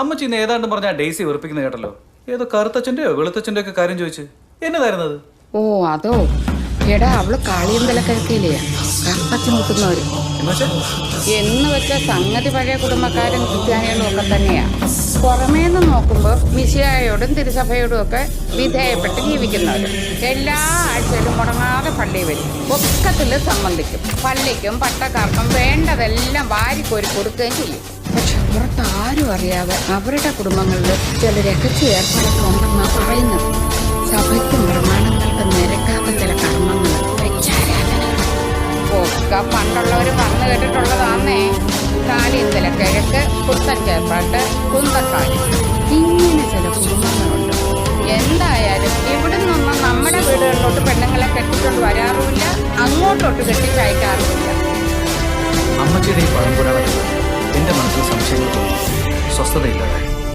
അമ്മച്ചി ഇന്ന് ഏതാണ്ട് പറഞ്ഞ ഡെയ്സി വെറുപ്പിക്കുന്ന കേട്ടല്ലോ. ഏതോ കറുത്തച്ഛൻ്റെയോ വെളുത്തച്ഛൻ്റെ ഒക്കെ കാര്യം ചോദിച്ച് എന്നതായിരുന്നത്? ഓ അതോ, എടാ അവള് കാളിയന്തലക്കരക്കയിലേ കറുത്തച്ഛൻ മുട്ടുന്നവര് എന്ന് വെച്ച സംഗതി പഴയ കുടുംബക്കാരും ക്രിസ്ത്യാനികളും ഒക്കെ തന്നെയാ. പുറമേന്ന് നോക്കുമ്പോ മിശിഹായോടും തിരുസഭയോടും ഒക്കെ വിധേയപ്പെട്ട് ജീവിക്കുന്നവര്. എല്ലാ ആഴ്ചയിലും മുടങ്ങാതെ പള്ളി വരും, ഒക്കത്തില് സംബന്ധിക്കും, പള്ളിക്കും പട്ടക്കാർക്കും വേണ്ടതെല്ലാം വാരിക്കോരി കൊടുക്കുകയും ചെയ്യും. പക്ഷെ പുറത്ത് ആരും അറിയാതെ അവരുടെ കുടുംബങ്ങളിൽ ചില രഹസ്യ ഏർപ്പാടൊക്കെ ഉണ്ടെന്നാ പറയുന്നത്. സഭയ്ക്കും പ്രമാണങ്ങൾക്ക് നിരക്കാത്ത ചില കർമ്മങ്ങൾ ഒക്കെ പണ്ടുള്ളവർ പറഞ്ഞു കേട്ടിട്ടുള്ളതാന്നേ. കാളിയന്തലക്കിഴക്ക്, പുത്തൻ ചേർപ്പാട്ട്, കുന്തക്കാലി, ഇങ്ങനെ ചില കുടുംബങ്ങളുണ്ട്. എന്തായാലും ഇവിടെ നിന്നൊന്നും നമ്മുടെ വീടുകളിലോട്ട് പെണ്ണുങ്ങളെ കെട്ടിക്കൊണ്ട് വരാറുമില്ല, അങ്ങോട്ടോട്ട് കെട്ടിച്ചയക്കാറുമില്ല. അമ്മച്ചിയുടെ ഈ പഴംപുരാണത്തിൽ എന്റെ മനസ്സിൽ സംശയങ്ങൾ തോന്നി, സ്വസ്ഥതയില്ലാതെ.